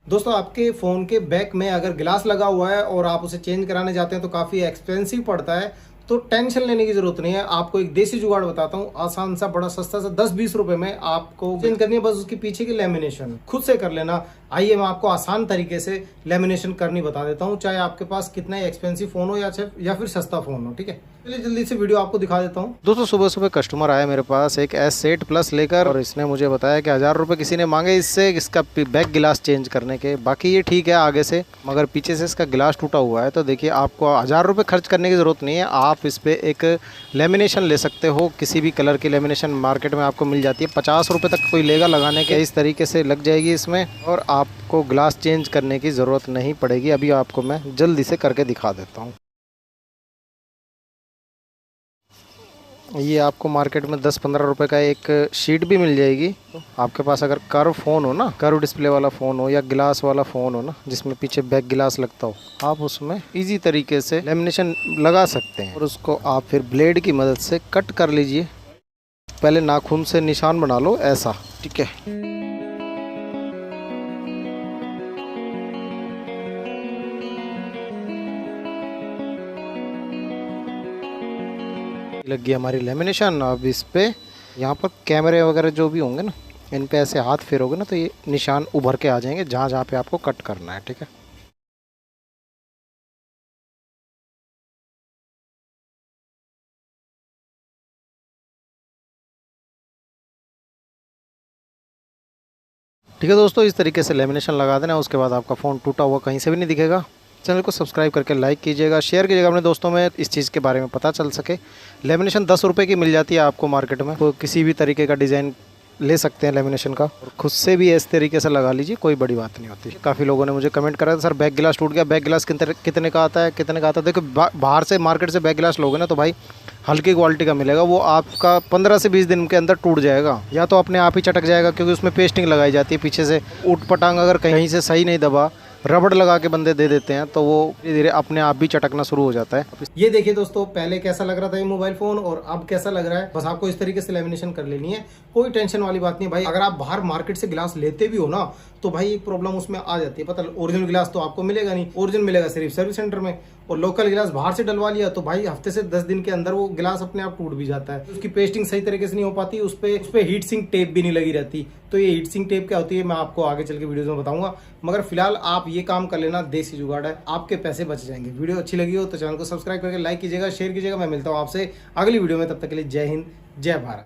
दोस्तों आपके फ़ोन के बैक में अगर ग्लास लगा हुआ है और आप उसे चेंज कराने जाते हैं तो काफ़ी एक्सपेंसिव पड़ता है। तो टेंशन लेने की ज़रूरत नहीं है। आपको एक देसी जुगाड़ बताता हूँ, आसान सा, बड़ा सस्ता सा, 10-20 रुपए में आपको चेंज करनी है। बस उसके पीछे की लेमिनेशन खुद से कर लेना। आइए मैं आपको आसान तरीके से लेमिनेशन करनी बता देता हूँ, चाहे आपके पास कितना ही एक्सपेंसिव फ़ोन हो या फिर सस्ता फ़ोन हो। ठीक है, चलिए जल्दी से वीडियो आपको दिखा देता हूँ। दोस्तों सुबह सुबह कस्टमर आया मेरे पास एक S8 प्लस लेकर, और इसने मुझे बताया कि 1000 रुपये किसी ने मांगे इससे इसका बैक गिलास चेंज करने के। बाकी ये ठीक है आगे से, मगर पीछे से इसका गिलास टूटा हुआ है। तो देखिए, आपको 1000 रुपये खर्च करने की ज़रूरत नहीं है। आप इस पर एक लेमिनेशन ले सकते हो। किसी भी कलर की लेमिनेशन मार्केट में आपको मिल जाती है। 50 रुपये तक कोई लेगा लगाने के। इस तरीके से लग जाएगी इसमें, और आपको ग्लास चेंज करने की ज़रूरत नहीं पड़ेगी। अभी आपको मैं जल्दी से करके दिखा देता हूँ। ये आपको मार्केट में 10-15 रुपए का एक शीट भी मिल जाएगी। आपके पास अगर कर्व फ़ोन हो ना, कर्व डिस्प्ले वाला फ़ोन हो या गिलास वाला फ़ोन हो ना, जिसमें पीछे बैक गिलास लगता हो, आप उसमें इजी तरीके से लेमिनेशन लगा सकते हैं। और उसको आप फिर ब्लेड की मदद से कट कर लीजिए। पहले नाखून से निशान बना लो ऐसा, ठीक है। लग गई हमारी लेमिनेशन। अब इस पे यहाँ पर कैमरे वगैरह जो भी होंगे ना, इन पे ऐसे हाथ फेरोगे ना तो ये निशान उभर के आ जाएंगे जहाँ जहाँ पे आपको कट करना है, ठीक है। ठीक है दोस्तों, इस तरीके से लेमिनेशन लगा देना। उसके बाद आपका फ़ोन टूटा हुआ कहीं से भी नहीं दिखेगा। चैनल को सब्सक्राइब करके लाइक कीजिएगा, शेयर कीजिएगा अपने दोस्तों में, इस चीज़ के बारे में पता चल सके। लेमिनेशन 10 रुपये की मिल जाती है आपको मार्केट में। तो किसी भी तरीके का डिज़ाइन ले सकते हैं लेमिनेशन का, और खुद से भी इस तरीके से लगा लीजिए, कोई बड़ी बात नहीं होती। काफ़ी लोगों ने मुझे कमेंट करा था, सर बैक गिलास टूट गया। बैक गिलास कितने का आता है, कितने का आता है? देखो, बाहर से मार्केट से बैक गिलास लोगे ना तो भाई हल्की क्वालिटी का मिलेगा। वो आपका 15 से 20 दिन के अंदर टूट जाएगा, या तो अपने आप ही चटक जाएगा, क्योंकि उसमें पेस्टिंग लगाई जाती है पीछे से। ऊट पटांग अगर कहीं से सही नहीं दबा, रबड़ लगा के बंदे दे देते हैं, तो वो धीरे धीरे अपने आप भी चटकना शुरू हो जाता है। ये देखिए दोस्तों, पहले कैसा लग रहा था ये मोबाइल फोन और अब कैसा लग रहा है। बस आपको इस तरीके से लेमिनेशन कर लेनी है, कोई टेंशन वाली बात नहीं भाई। अगर आप बाहर मार्केट से गिलास लेते भी हो ना, तो भाई एक प्रॉब्लम उसमें आ जाती है, पता है। ओरिजिनल गिलास तो आपको मिलेगा नहीं, ओरिजिनल मिलेगा सिर्फ सर्विस सेंटर में। और लोकल गिलास बाहर से डलवा लिया तो भाई हफ्ते से 10 दिन के अंदर वो गिलास अपने आप टूट भी जाता है। उसकी पेस्टिंग सही तरीके से नहीं हो पाती, उस पे हीट सिंक टेप भी नहीं लगी रहती। तो ये हीट सिंक टेप क्या होती है मैं आपको आगे चल के वीडियोस में बताऊंगा, मगर फिलहाल आप ये काम कर लेना, देसी जुगाड़ है, आपके पैसे बच जाएंगे। वीडियो अच्छी लगी हो तो चैनल को सब्सक्राइब करके लाइक कीजिएगा, शेयर कीजिएगा। मैं मिलता हूँ आपसे अगली वीडियो में, तब तक के लिए जय हिंद, जय भारत।